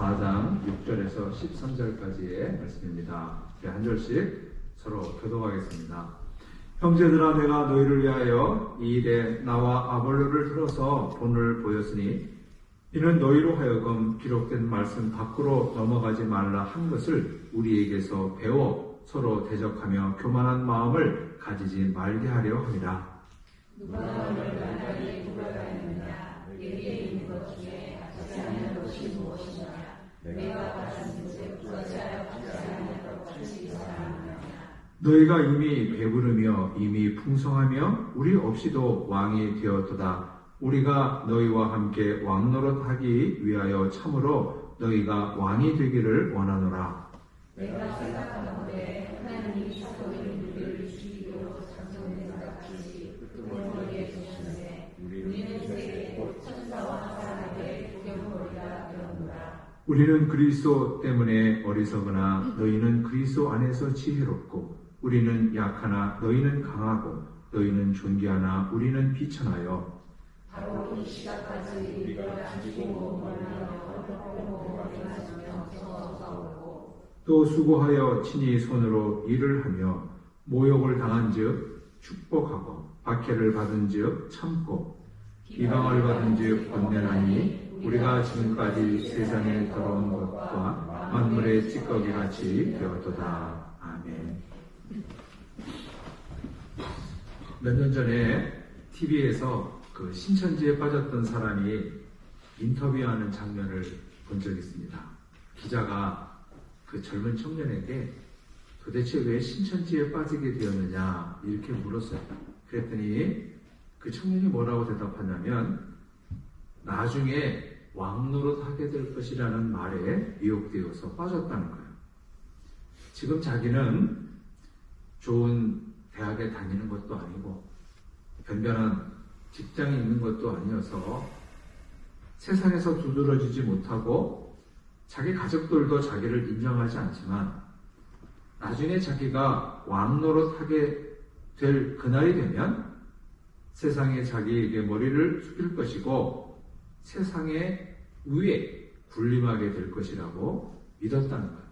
4장 6절에서 13절까지의 말씀입니다. 한 절씩 서로 교독하겠습니다. 형제들아, 내가 너희를 위하여 이 일에 나와 아볼로를 들어서 본을 보였으니 이는 너희로 하여금 기록된 말씀 밖으로 넘어가지 말라 한 것을 우리에게서 배워 서로 대적하며 교만한 마음을 가지지 말게 하려 함이라. 누가 너를 만나게 구별하였느냐? 내게 있는 것 중에 같지 않은 것이 무엇이냐? 내가 받은 것을 어찌하여 받지 않은 것 같이 사랑하느냐? 너희가 이미 배부르며 이미 풍성하며 우리 없이도 왕이 되었도다. 우리가 너희와 함께 왕노릇하기 위하여 참으로 너희가 왕이 되기를 원하노라. 내가 생각하건대 하나님이 사도인 우리를 죽이기로 작정된 것 같이 그들에게 주시는데 우리는 세계 곧 천사와 사람에게 구경거리가 되었노라. 우리는 그리스도 때문에 어리석으나 너희는 그리스도 안에서 지혜롭고 우리는 약하나 너희는 강하고 너희는 존귀하나 우리는 비천하여 바로 이 시각까지 우리가 가지고 멀리하며 행하시며 서서오고 또 수고하여 친히 손으로 일을 하며 모욕을 당한즉 축복하고 박해를 받은즉 참고 비방을 받은즉 번뇌나니 우리가 지금까지 세상에 더러운 것과 만물의 찌꺼기 같이 되었도다. 아멘. 몇 년 전에 TV에서 그 신천지에 빠졌던 사람이 인터뷰하는 장면을 본 적이 있습니다. 기자가 그 젊은 청년에게 도대체 왜 신천지에 빠지게 되었느냐 이렇게 물었어요. 그랬더니 그 청년이 뭐라고 대답하냐면 나중에 왕노릇 하게 될 것이라는 말에 미혹되어서 빠졌다는 거예요. 지금 자기는 좋은 대학에 다니는 것도 아니고 변변한 직장이 있는 것도 아니어서 세상에서 두드러지지 못하고 자기 가족들도 자기를 인정하지 않지만 나중에 자기가 왕노릇하게 될 그날이 되면 세상에 자기에게 머리를 숙일 것이고 세상의 위에 군림하게 될 것이라고 믿었다는 거예요.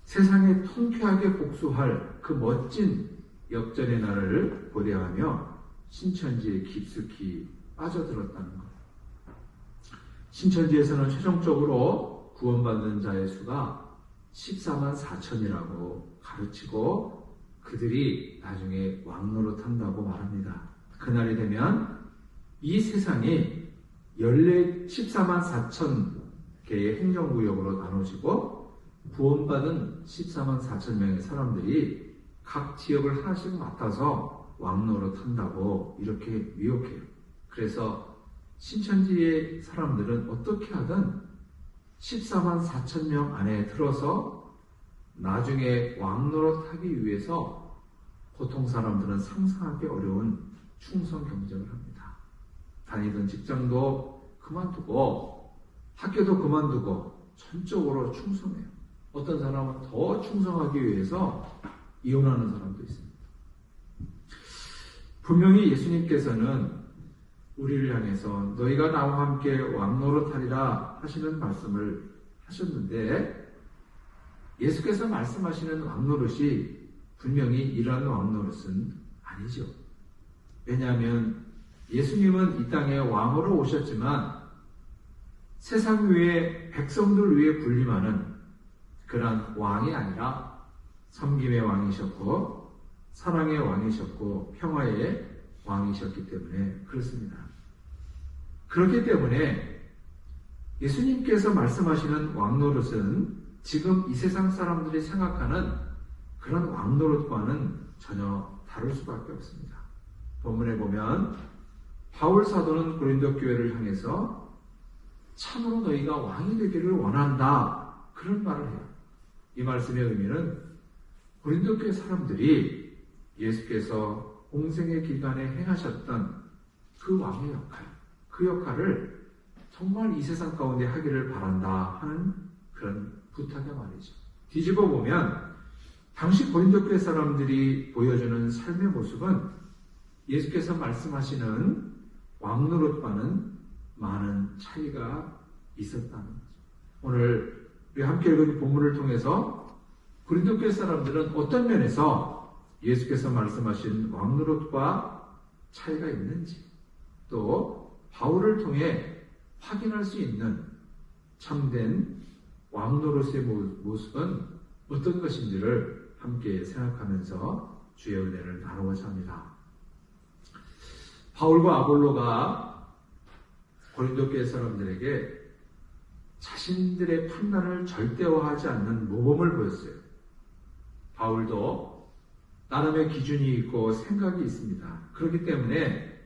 세상에 통쾌하게 복수할 그 멋진 역전의 날을 고대하며 신천지에 깊숙이 빠져들었다는 것. 신천지에서는 최종적으로 구원받는 자의 수가 14만 4천이라고 가르치고 그들이 나중에 왕노릇 한다고 말합니다. 그날이 되면 이 세상이 14만 4천 개의 행정구역으로 나눠지고 구원받은 14만 4천 명의 사람들이 각 지역을 하나씩 맡아서 왕노릇 한다고 이렇게 미혹해요. 그래서 신천지의 사람들은 어떻게 하든 14만 4천 명 안에 들어서 나중에 왕노릇 하기 위해서 보통 사람들은 상상하기 어려운 충성 경쟁을 합니다. 다니던 직장도 그만두고 학교도 그만두고 전적으로 충성해요. 어떤 사람은 더 충성하기 위해서 이혼하는 사람도 있습니다. 분명히 예수님께서는 우리를 향해서 너희가 나와 함께 왕노릇하리라 하시는 말씀을 하셨는데 예수께서 말씀하시는 왕노릇이 분명히 이러한 왕노릇은 아니죠. 왜냐하면 예수님은 이 땅에 왕으로 오셨지만 세상 위에 백성들 위에 군림하는 그러한 왕이 아니라 섬김의 왕이셨고 사랑의 왕이셨고 평화의 왕이셨기 때문에 그렇습니다. 그렇기 때문에 예수님께서 말씀하시는 왕노릇은 지금 이 세상 사람들이 생각하는 그런 왕노릇과는 전혀 다를 수밖에 없습니다. 본문에 보면 바울 사도는 고린도 교회를 향해서 참으로 너희가 왕이 되기를 원한다 그런 말을 해요. 이 말씀의 의미는 고린도 교회 사람들이 예수께서 공생의 기간에 행하셨던 그 왕의 역할, 그 역할을 정말 이 세상 가운데 하기를 바란다 하는 그런 부탁의 말이죠. 뒤집어 보면 당시 고린도 교회 사람들이 보여주는 삶의 모습은 예수께서 말씀하시는 왕노릇과는 많은 차이가 있었다는 거죠. 오늘 우리 함께 읽은 본문을 통해서 고린도 교회 사람들은 어떤 면에서 예수께서 말씀하신 왕노릇과 차이가 있는지, 또 바울을 통해 확인할 수 있는 참된 왕노릇의 모습은 어떤 것인지를 함께 생각하면서 주의 은혜를 나누고자 합니다. 바울과 아볼로가 고린도 교회 사람들에게 자신들의 판단을 절대화하지 않는 모범을 보였어요. 바울도 나름의 기준이 있고 생각이 있습니다. 그렇기 때문에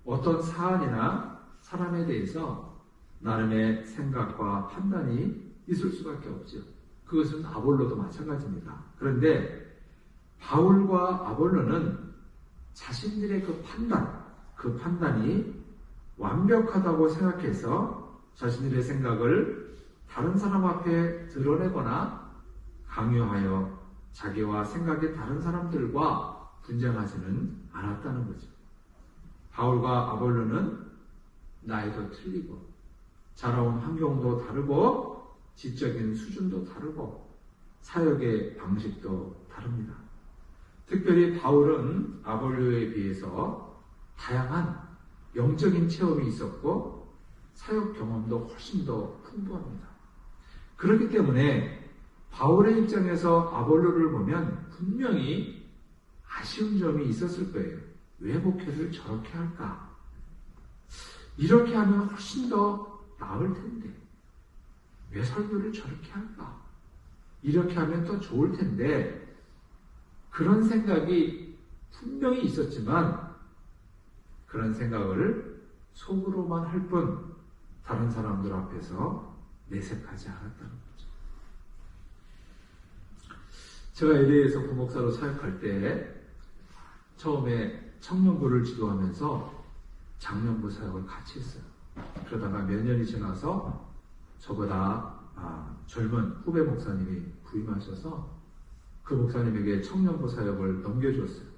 어떤 사안이나 사람에 대해서 나름의 생각과 판단이 있을 수밖에 없죠. 그것은 아볼로도 마찬가지입니다. 그런데 바울과 아볼로는 자신들의 그 판단이 완벽하다고 생각해서 자신들의 생각을 다른 사람 앞에 드러내거나 강요하여 자기와 생각이 다른 사람들과 분쟁하지는 않았다는 거죠. 바울과 아볼로는 나이도 틀리고 자라온 환경도 다르고 지적인 수준도 다르고 사역의 방식도 다릅니다. 특별히 바울은 아볼로에 비해서 다양한 영적인 체험이 있었고 사역 경험도 훨씬 더 풍부합니다. 그렇기 때문에 바울의 입장에서 아볼로를 보면 분명히 아쉬운 점이 있었을 거예요. 왜 목회를 저렇게 할까? 이렇게 하면 훨씬 더 나을 텐데 왜 설교를 저렇게 할까? 이렇게 하면 더 좋을 텐데 그런 생각이 분명히 있었지만 그런 생각을 속으로만 할 뿐 다른 사람들 앞에서 내색하지 않았다는 거죠. 제가 LA에서 부목사로 사역할 때 처음에 청년부를 지도하면서 장년부 사역을 같이 했어요. 그러다가 몇 년이 지나서 저보다 젊은 후배 목사님이 부임하셔서 그 목사님에게 청년부 사역을 넘겨주었어요.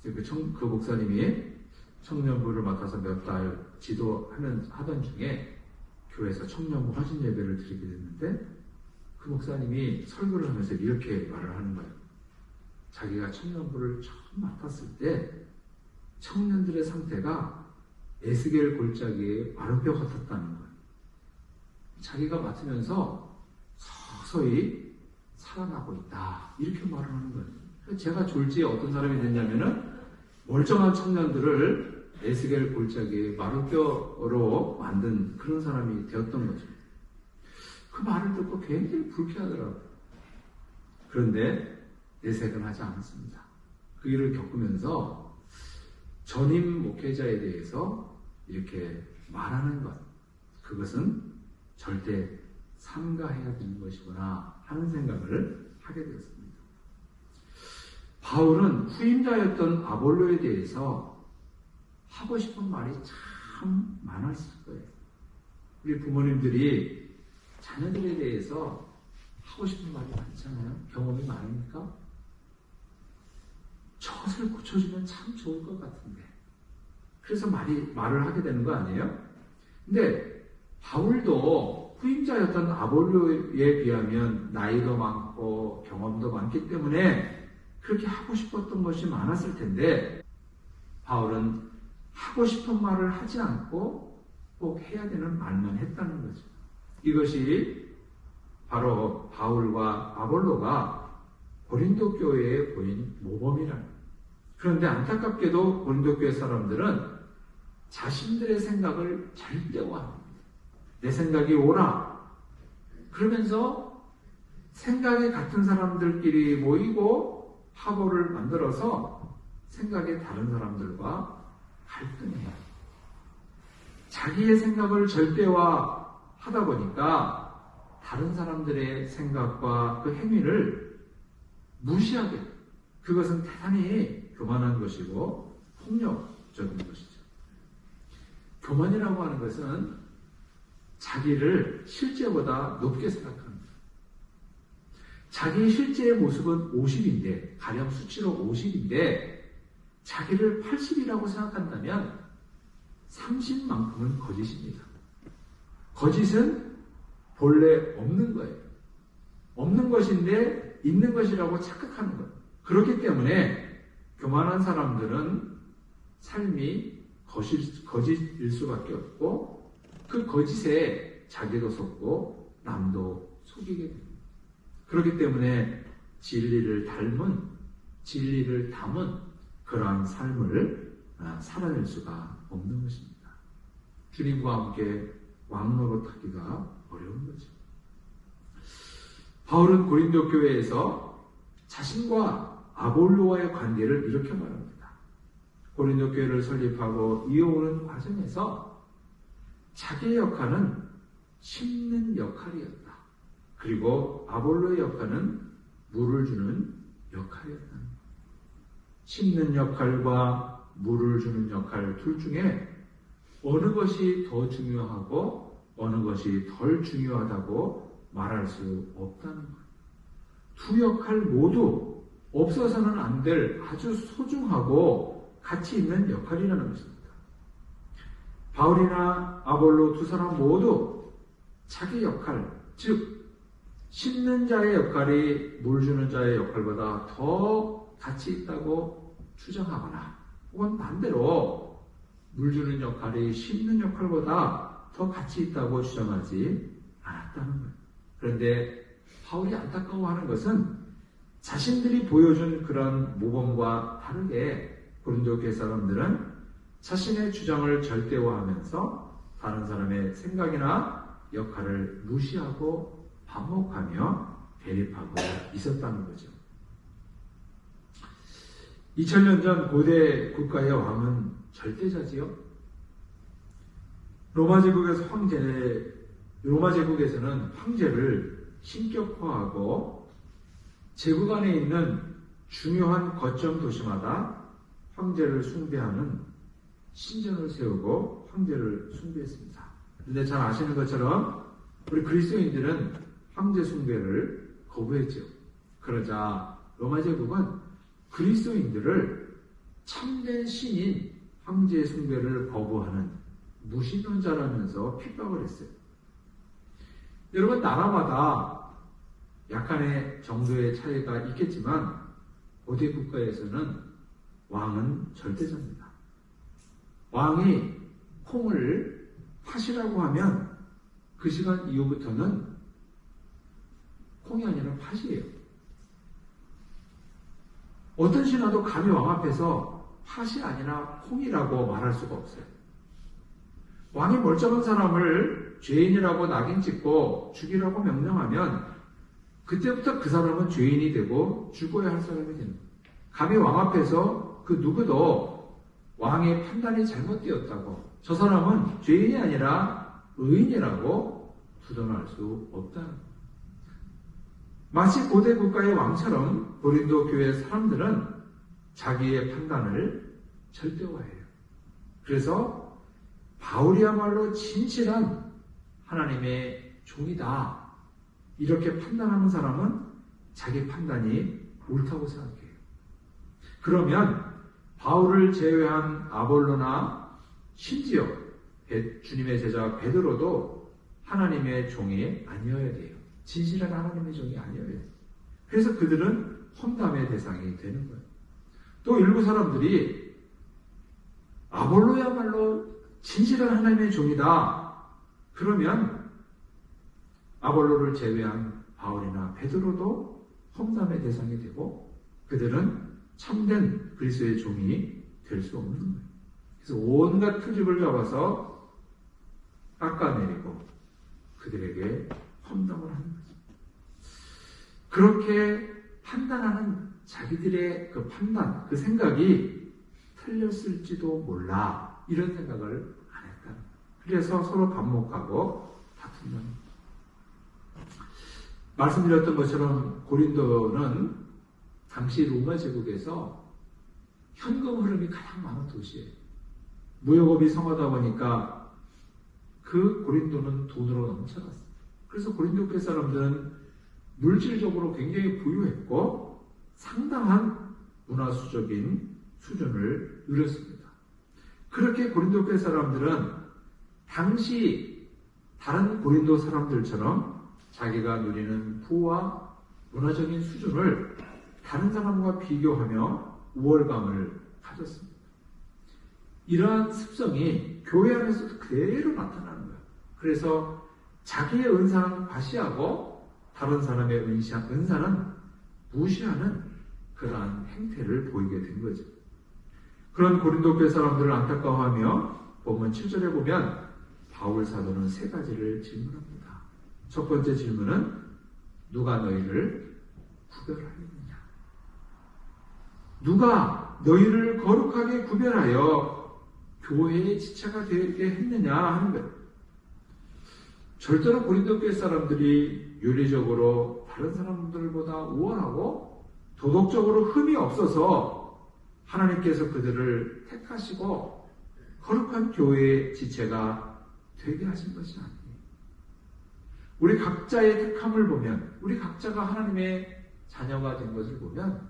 그 목사님이 청년부를 맡아서 몇 달 하던 중에 교회에서 청년부 헌신 예배를 드리게 됐는데 그 목사님이 설교를 하면서 이렇게 말을 하는 거예요. 자기가 청년부를 처음 맡았을 때 청년들의 상태가 에스겔 골짜기에 마른 뼈 같았다는 거예요. 자기가 맡으면서 서서히 살아나고 있다. 이렇게 말을 하는 거예요. 제가 졸지에 어떤 사람이 됐냐면은 멀쩡한 청년들을 에스겔 골짜기에 마른 뼈로 만든 그런 사람이 되었던 거죠. 그 말을 듣고 굉장히 불쾌하더라고요. 그런데 내색은 하지 않았습니다. 그 일을 겪으면서 전임 목회자에 대해서 이렇게 말하는 것, 그것은 절대 삼가해야 되는 것이구나 하는 생각을 하게 되었습니다. 바울은 후임자였던 아볼로에 대해서 하고 싶은 말이 참 많았을 거예요. 우리 부모님들이 자녀들에 대해서 하고 싶은 말이 많잖아요. 경험이 많으니까. 저것을 고쳐주면 참 좋을 것 같은데. 그래서 말을 하게 되는 거 아니에요? 근데 바울도 후임자였던 아볼로에 비하면 나이도 많고 경험도 많기 때문에 그렇게 하고 싶었던 것이 많았을 텐데 바울은 하고 싶은 말을 하지 않고 꼭 해야 되는 말만 했다는 거죠. 이것이 바로 바울과 아볼로가 고린도 교회에 보인 모범이라는 거예요. 그런데 안타깝게도 고린도 교회 사람들은 자신들의 생각을 절대화합니다. 내 생각이 옳아. 그러면서 생각이 같은 사람들끼리 모이고 합오를 만들어서 생각이 다른 사람들과 갈등해요. 자기의 생각을 절대화하다 보니까 다른 사람들의 생각과 그 행위를 무시하게, 그것은 대단히 교만한 것이고 폭력적인 것이죠. 교만이라고 하는 것은 자기를 실제보다 높게 생각합니다. 자기의 실제의 모습은 50인데, 가령 수치로 50인데 자기를 80이라고 생각한다면 30만큼은 거짓입니다. 거짓은 본래 없는 거예요. 없는 것인데 있는 것이라고 착각하는 거예요. 그렇기 때문에 교만한 사람들은 삶이 거짓일 수밖에 없고 그 거짓에 자기도 속고 남도 속이게 됩니다. 그렇기 때문에 진리를 담은 그러한 삶을 살아낼 수가 없는 것입니다. 주님과 함께 왕노릇하기가 어려운 거죠. 바울은 고린도 교회에서 자신과 아볼로와의 관계를 이렇게 말합니다. 고린도 교회를 설립하고 이어오는 과정에서 자기의 역할은 심는 역할이었다. 그리고 아볼로의 역할은 물을 주는 역할이었다. 심는 역할과 물을 주는 역할 둘 중에 어느 것이 더 중요하고 어느 것이 덜 중요하다고 말할 수 없다는 것. 두 역할 모두 없어서는 안 될 아주 소중하고 가치 있는 역할이라는 것입니다. 바울이나 아볼로 두 사람 모두 자기 역할, 즉 심는 자의 역할이 물 주는 자의 역할보다 더 가치 있다고 주장하거나 혹은 반대로 물 주는 역할이 심는 역할보다 더 가치 있다고 주장하지 않았다는 거예요. 그런데 바울이 안타까워하는 것은 자신들이 보여준 그런 모범과 다르게 고린도 교회 사람들은 자신의 주장을 절대화하면서 다른 사람의 생각이나 역할을 무시하고 반목하며 대립하고 있었다는 거죠. 2000년 전 고대 국가의 왕은 절대자지요. 로마 제국에서는 황제를 신격화하고 제국 안에 있는 중요한 거점 도시마다 황제를 숭배하는 신전을 세우고 황제를 숭배했습니다. 그런데 잘 아시는 것처럼 우리 그리스도인들은 황제 숭배를 거부했죠. 그러자 로마 제국은 그리스도인들을 참된 신인 황제 숭배를 거부하는 무신론자라면서 핍박을 했어요. 여러분, 나라마다 약간의 정도의 차이가 있겠지만 고대 국가에서는 왕은 절대자입니다. 왕이 콩을 팥이라고 하면 그 시간 이후부터는 콩이 아니라 팥이에요. 어떤 신하도 감히 왕 앞에서 팥이 아니라 콩이라고 말할 수가 없어요. 왕이 멀쩡한 사람을 죄인이라고 낙인 찍고 죽이라고 명령하면 그때부터 그 사람은 죄인이 되고 죽어야 할 사람이 되는 거예요. 감히 왕 앞에서 그 누구도 왕의 판단이 잘못되었다고 저 사람은 죄인이 아니라 의인이라고 부정할 수 없다는 거예요. 마치 고대 국가의 왕처럼 고린도 교회 사람들은 자기의 판단을 절대화해요. 그래서 바울이야말로 진실한 하나님의 종이다. 이렇게 판단하는 사람은 자기 판단이 옳다고 생각해요. 그러면 바울을 제외한 아볼로나 심지어 주님의 제자 베드로도 하나님의 종이 아니어야 돼요. 진실한 하나님의 종이 아니어야 돼요. 그래서 그들은 험담의 대상이 되는 거예요. 또 일부 사람들이 아볼로야말로 진실한 하나님의 종이다. 그러면 아볼로를 제외한 바울이나 베드로도 험담의 대상이 되고 그들은 참된 그리스도의 종이 될 수 없는 거예요. 그래서 온갖 트집을 잡아서 깎아내리고 그들에게 험담을 하는 거죠. 그렇게 판단하는 자기들의 그 판단, 그 생각이 틀렸을지도 몰라. 이런 생각을 안 했다. 그래서 서로 반목하고 다툰다는 거예요. 말씀드렸던 것처럼 고린도는 당시 로마 제국에서 현금 흐름이 가장 많은 도시예요. 무역업이 성하다 보니까 그 고린도는 돈으로 넘쳐났어요. 그래서 고린도 교회 사람들은 물질적으로 굉장히 부유했고 상당한 문화수적인 수준을 누렸습니다. 그렇게 고린도 교회 사람들은 당시 다른 고린도 사람들처럼 자기가 누리는 부와 문화적인 수준을 다른 사람과 비교하며 우월감을 가졌습니다. 이러한 습성이 교회 안에서도 그대로 나타나는 거예요. 그래서 자기의 은사는 과시하고 다른 사람의 은사는 무시하는 그러한 행태를 보이게 된 거죠. 그런 고린도 교회 사람들을 안타까워하며 본문 7절에 보면 바울 사도는 세 가지를 질문합니다. 첫 번째 질문은 누가 너희를 구별하였느냐? 누가 너희를 거룩하게 구별하여 교회의 지체가 되게 했느냐 하는 거예요. 절대로 고린도 교회 사람들이 윤리적으로 다른 사람들보다 우월하고 도덕적으로 흠이 없어서 하나님께서 그들을 택하시고 거룩한 교회의 지체가 되게 하신 것이 아니에요. 우리 각자의 택함을 보면, 우리 각자가 하나님의 자녀가 된 것을 보면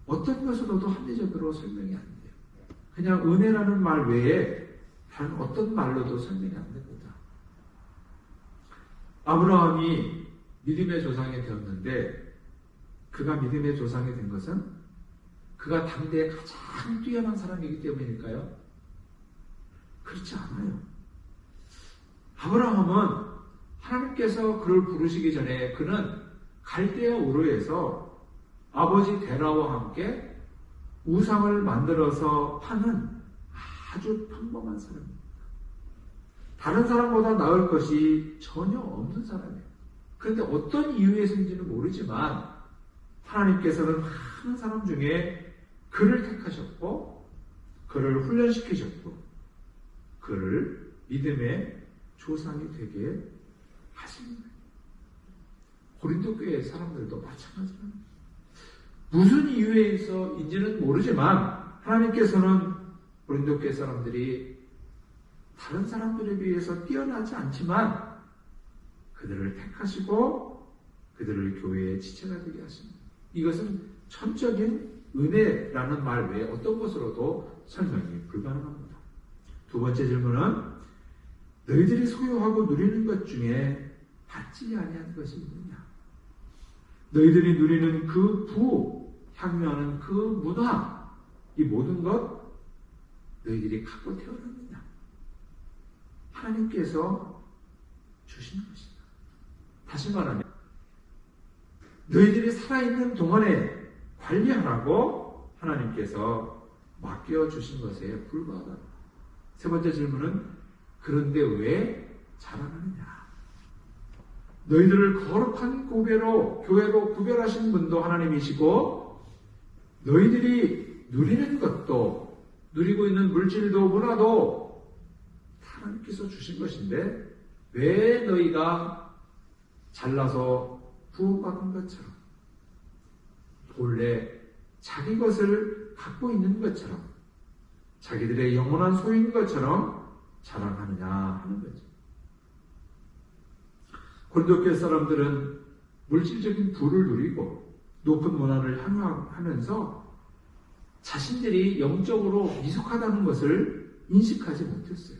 어떤 것으로도 합리적으로 설명이 안 돼요. 그냥 은혜라는 말 외에 다른 어떤 말로도 설명이 안 됩니다. 아브라함이 믿음의 조상이 되었는데 그가 믿음의 조상이 된 것은 그가 당대에 가장 뛰어난 사람이기 때문일까요? 그렇지 않아요. 아브라함은 하나님께서 그를 부르시기 전에 그는 갈대아 우르에서 아버지 데라와 함께 우상을 만들어서 파는 아주 평범한 사람입니다. 다른 사람보다 나을 것이 전혀 없는 사람이에요. 그런데 어떤 이유에서인지는 모르지만 하나님께서는 많은 사람 중에 그를 택하셨고 그를 훈련시키셨고 그를 믿음의 조상이 되게 하신 거예요. 고린도 교회 사람들도 마찬가지입니다. 무슨 이유에서인지는 모르지만 하나님께서는 고린도 교회 사람들이 다른 사람들에 비해서 뛰어나지 않지만 그들을 택하시고 그들을 교회의 지체가 되게 하십니다. 이것은 전적인 은혜라는 말 외에 어떤 것으로도 설명이 불가능합니다. 두 번째 질문은 너희들이 소유하고 누리는 것 중에 받지 아니한 것이 있느냐? 너희들이 누리는 그 부, 향유하는 그 문화, 이 모든 것 너희들이 갖고 태어났느냐? 하나님께서 주신 것이다. 다시 말하면 너희들이 살아있는 동안에 관리하라고 하나님께서 맡겨주신 것에 불과하다. 세 번째 질문은 그런데 왜 자랑하느냐? 너희들을 거룩한 교회로 구별하신 분도 하나님이시고 너희들이 누리는 것도 누리고 있는 물질도 문화도 하나님께서 주신 것인데 왜 너희가 잘나서 부호받은 것처럼 본래 자기 것을 갖고 있는 것처럼 자기들의 영원한 소유인 것처럼 자랑하느냐 하는 거죠. 고린도 교회 사람들은 물질적인 부를 누리고 높은 문화를 향유하면서 자신들이 영적으로 미숙하다는 것을 인식하지 못했어요.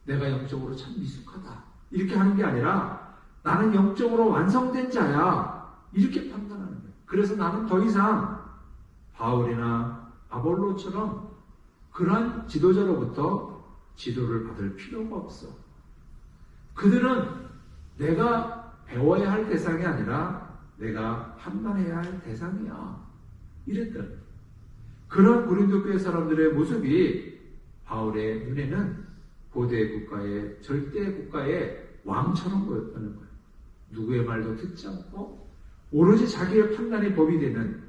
내가 영적으로 참 미숙하다. 이렇게 하는 게 아니라 나는 영적으로 완성된 자야. 이렇게 판단하는 거예요. 그래서 나는 더 이상 바울이나 아볼로처럼 그러한 지도자로부터 지도를 받을 필요가 없어. 그들은 내가 배워야 할 대상이 아니라 내가 판단해야 할 대상이야. 이랬던 그런 고린도 교회 사람들의 모습이 바울의 눈에는 고대 국가의 절대 국가의 왕처럼 보였다는 거예요. 누구의 말도 듣지 않고 오로지 자기의 판단이 법이 되는,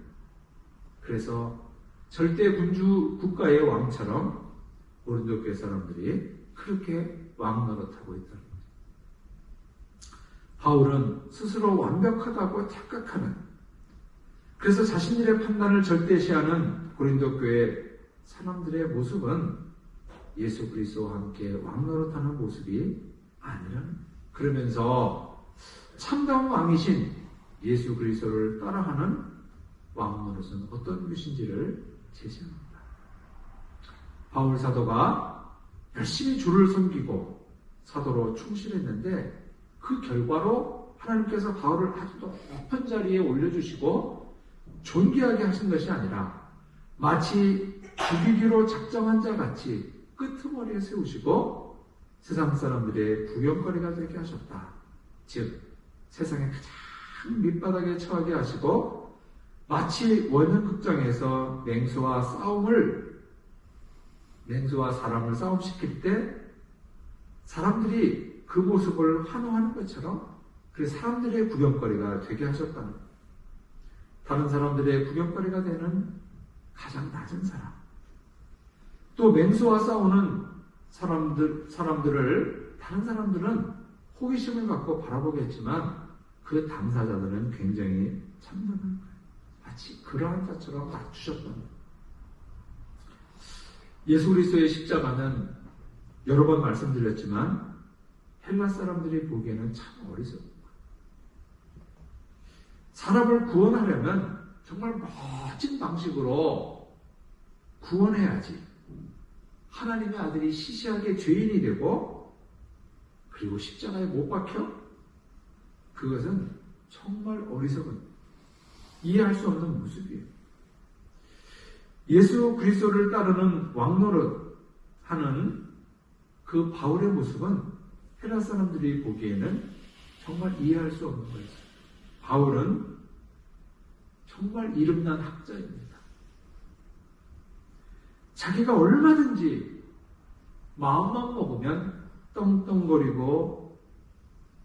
그래서 절대 군주 국가의 왕처럼 고린도 교회 사람들이 그렇게 왕 노릇하고 있다는 거예요. 바울은 스스로 완벽하다고 착각하는, 그래서 자신들의 판단을 절대시하는 고린도 교회 사람들의 모습은 예수 그리스도와 함께 왕노릇하는 모습이 아니라는, 그러면서 참다운 왕이신 예수 그리스도를 따라하는 왕노릇은 어떤 것인지를 제시합니다. 바울 사도가 열심히 주를 섬기고 사도로 충실했는데 그 결과로 하나님께서 바울을 아주 높은 자리에 올려주시고 존귀하게 하신 것이 아니라 마치 죽이기로 작정한 자 같이 끄트머리에 세우시고 세상 사람들의 구경거리가 되게 하셨다. 즉 세상의 가장 밑바닥에 처하게 하시고 마치 원형극장에서 맹수와 사람을 싸움시킬 때 사람들이 그 모습을 환호하는 것처럼 그 사람들의 구경거리가 되게 하셨다는 것. 다른 사람들의 구경거리가 되는 가장 낮은 사람. 또 맹수와 싸우는 사람들을 다른 사람들은 호기심을 갖고 바라보겠지만 그 당사자들은 굉장히 참담한 거예요. 마치 그러한 자처럼 낮추셨다는 거예요. 예수 그리스도의 십자가는 여러 번 말씀드렸지만 헬라 사람들이 보기에는 참 어리석은 거예요. 사람을 구원하려면 정말 멋진 방식으로 구원해야지. 하나님의 아들이 시시하게 죄인이 되고 그리고 십자가에 못 박혀? 그것은 정말 어리석은 이해할 수 없는 모습이에요. 예수 그리스도를 따르는 왕노릇 하는 그 바울의 모습은 헬라 사람들이 보기에는 정말 이해할 수 없는 거였어요. 바울은 정말 이름난 학자입니다. 자기가 얼마든지 마음만 먹으면 떵떵거리고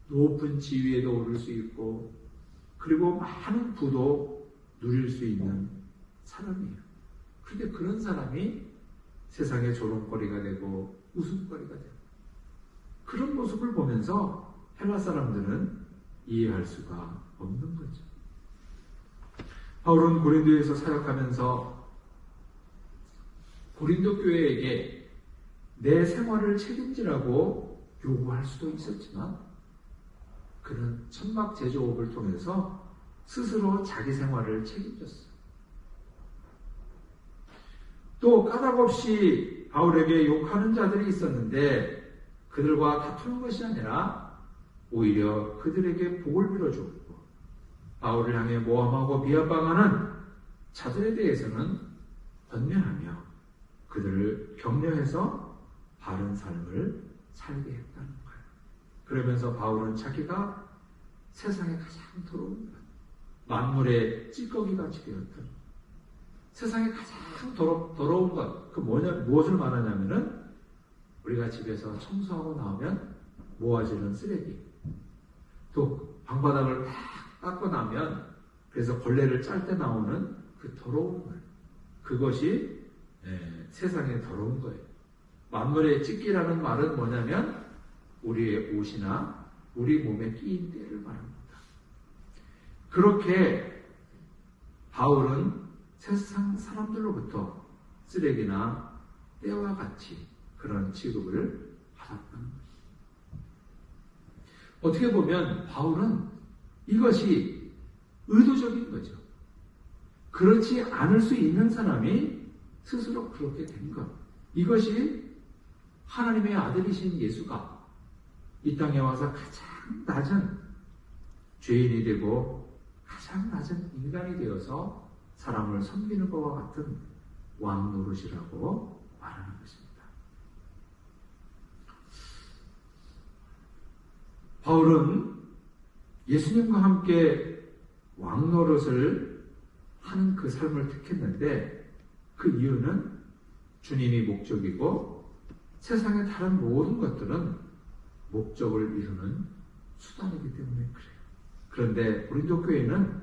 높은 지위에도 오를 수 있고 그리고 많은 부도 누릴 수 있는 사람이에요. 그런데 그런 사람이 세상의 조롱거리가 되고 웃음거리가 되고 그런 모습을 보면서 헬라 사람들은 이해할 수가 없는 거죠. 바울은 고린도에서 사역하면서 고린도 교회에게 내 생활을 책임지라고 요구할 수도 있었지만 그는 천막 제조업을 통해서 스스로 자기 생활을 책임졌어요. 또 까닭없이 바울에게 욕하는 자들이 있었는데 그들과 다투는 것이 아니라 오히려 그들에게 복을 빌어주었고 바울을 향해 모함하고 비아방하는 자들에 대해서는 권면하며 그들을 격려해서 바른 삶을 살게 했다는 거예요. 그러면서 바울은 자기가 세상에 가장 더러운 것, 만물의 찌꺼기같이 되었던 세상에 가장 더러운 것, 무엇을 말하냐면은 우리가 집에서 청소하고 나오면 모아지는 쓰레기, 또 방바닥을 딱 닦고 나면 그래서 걸레를 짤 때 나오는 그 더러운 것, 그것이 세상에 더러운 거예요. 만물의 찌끼라는 말은 뭐냐면 우리의 옷이나 우리 몸에 끼인 때를 말합니다. 그렇게 바울은 세상 사람들로부터 쓰레기나 때와 같이 그런 취급을 받았다는 것입니다. 어떻게 보면 바울은 이것이 의도적인 거죠. 그렇지 않을 수 있는 사람이 스스로 그렇게 된 것. 이것이 하나님의 아들이신 예수가 이 땅에 와서 가장 낮은 죄인이 되고 가장 낮은 인간이 되어서 사람을 섬기는 것과 같은 왕 노릇이라고 말하는 것입니다. 바울은 예수님과 함께 왕 노릇을 하는 그 삶을 택했는데 그 이유는 주님이 목적이고 세상의 다른 모든 것들은 목적을 이루는 수단이기 때문에 그래요. 그런데 고린도 교회는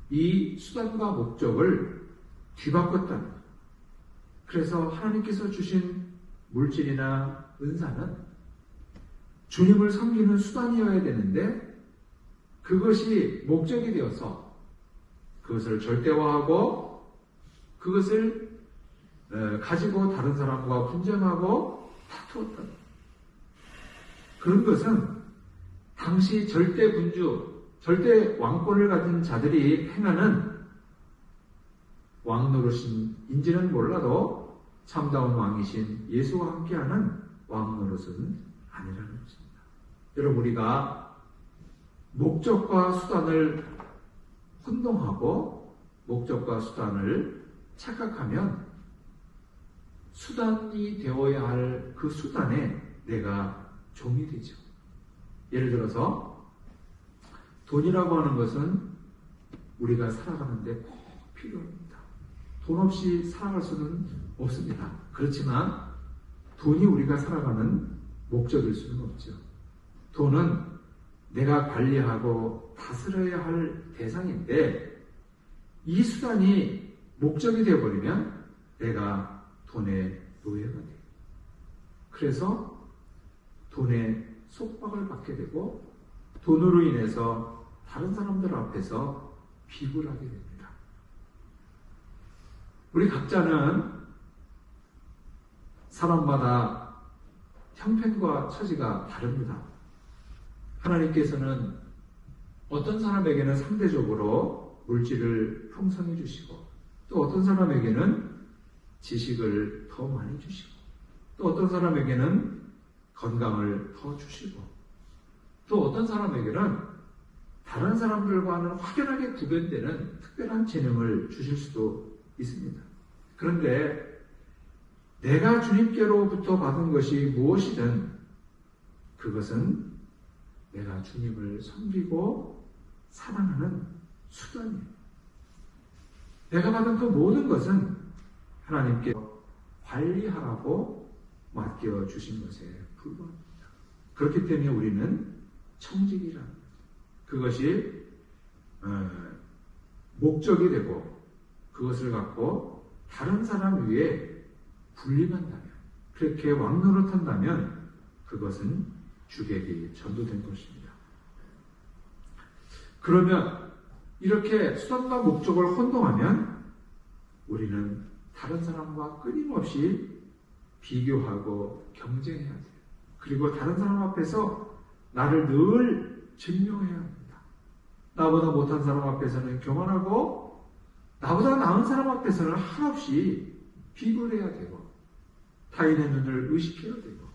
이 수단과 목적을 뒤바꿨다는 거예요. 그래서 하나님께서 주신 물질이나 은사는 주님을 섬기는 수단이어야 되는데 그것이 목적이 되어서 그것을 절대화하고 그것을 가지고 다른 사람과 분쟁하고 다투었다. 그런 것은 당시 절대 군주, 절대 왕권을 가진 자들이 행하는 왕 노릇인지는 몰라도 참다운 왕이신 예수와 함께하는 왕 노릇은 아니라는 것입니다. 여러분, 우리가 목적과 수단을 혼동하고 목적과 수단을 착각하면 수단이 되어야 할 그 수단에 내가 종이 되죠. 예를 들어서 돈이라고 하는 것은 우리가 살아가는데 꼭 필요합니다. 돈 없이 살아갈 수는 없습니다. 그렇지만 돈이 우리가 살아가는 목적일 수는 없죠. 돈은 내가 관리하고 다스려야 할 대상인데 이 수단이 목적이 되어버리면 내가 돈의 노예가 돼요. 그래서 돈에 속박을 받게 되고 돈으로 인해서 다른 사람들 앞에서 비굴하게 됩니다. 우리 각자는 사람마다 형편과 처지가 다릅니다. 하나님께서는 어떤 사람에게는 상대적으로 물질을 풍성히 주시고 또 어떤 사람에게는 지식을 더 많이 주시고 또 어떤 사람에게는 건강을 더 주시고 또 어떤 사람에게는 다른 사람들과는 확연하게 구별되는 특별한 재능을 주실 수도 있습니다. 그런데 내가 주님께로부터 받은 것이 무엇이든 그것은 내가 주님을 섬기고 사랑하는 수단이에요. 내가 받은 그 모든 것은 하나님께 관리하라고 맡겨주신 것에 불과합니다. 그렇기 때문에 우리는 청직이라는 것. 그것이 목적이 되고 그것을 갖고 다른 사람 위에 군림한다면 그렇게 왕노릇한다면 그것은 주객이 전도된 것입니다. 그러면 이렇게 수단과 목적을 혼동하면 우리는 다른 사람과 끊임없이 비교하고 경쟁해야 돼요. 그리고 다른 사람 앞에서 나를 늘 증명해야 합니다. 나보다 못한 사람 앞에서는 교만하고 나보다 나은 사람 앞에서는 한없이 비굴해야 되고 타인의 눈을 의식해야 되고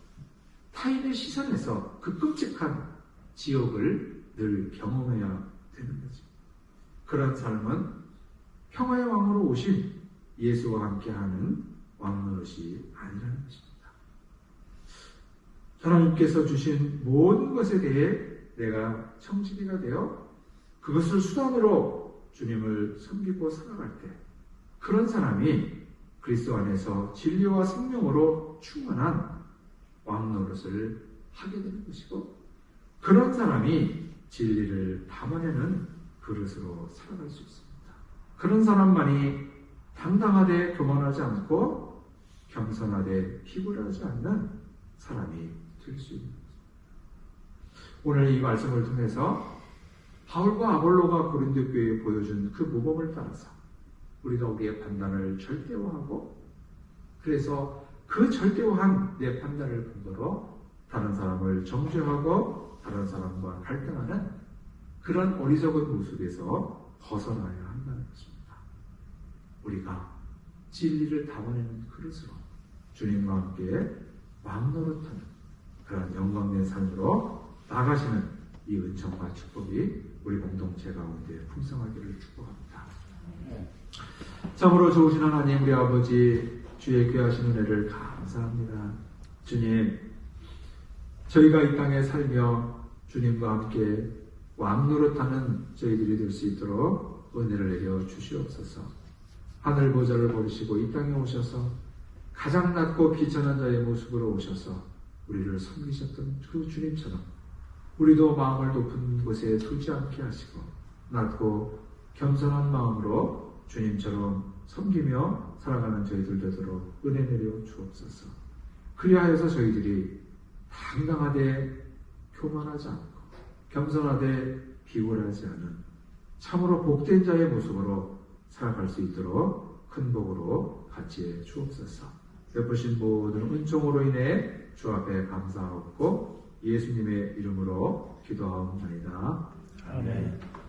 타인의 시선에서 그 끔찍한 지옥을 늘 경험해야 되는 거죠. 그런 삶은 평화의 왕으로 오신 예수와 함께하는 왕노릇이 아니라는 것입니다. 하나님께서 주신 모든 것에 대해 내가 청지기가 되어 그것을 수단으로 주님을 섬기고 살아갈 때 그런 사람이 그리스도 안에서 진리와 생명으로 충만한 왕노릇을 하게 되는 것이고 그런 사람이 진리를 담아내는 그릇으로 살아갈 수 있습니다. 그런 사람만이 당당하되 교만하지 않고 겸손하되 비굴하지 않는 사람이 될 수 있는 것입니다. 오늘 이 말씀을 통해서 바울과 아볼로가 고린도 교회에 보여준 그 모범을 따라서 우리가 우리의 판단을 절대화하고 그래서 그 절대화한 내 판단을 근거로 다른 사람을 정죄하고 다른 사람과 갈등하는 그런 어리석은 모습에서 벗어나야 한다는 것입니다. 우리가 진리를 담아내는 그릇으로 주님과 함께 왕노릇하는 그런 영광된 삶으로 나가시는 이 은총과 축복이 우리 공동체 가운데 풍성하기를 축복합니다. 참으로 좋으신 하나님 우리 아버지 주의 귀하신 은혜를 감사합니다. 주님 저희가 이 땅에 살며 주님과 함께 왕노릇하는 저희들이 될 수 있도록 은혜를 내려 주시옵소서. 하늘 보좌를 버리시고 이 땅에 오셔서 가장 낮고 비천한 자의 모습으로 오셔서 우리를 섬기셨던 그 주님처럼 우리도 마음을 높은 곳에 두지 않게 하시고 낮고 겸손한 마음으로 주님처럼 섬기며 살아가는 저희들 되도록 은혜 내려 주옵소서. 그리하여서 저희들이 당당하되 교만하지 않고 겸손하되 비굴하지 않은 참으로 복된 자의 모습으로 살아갈 수 있도록 큰 복으로 같이 해 주옵소서. 베푸신 모든 은총으로 인해 주 앞에 감사하고 예수님의 이름으로 기도하옵나이다. 아멘.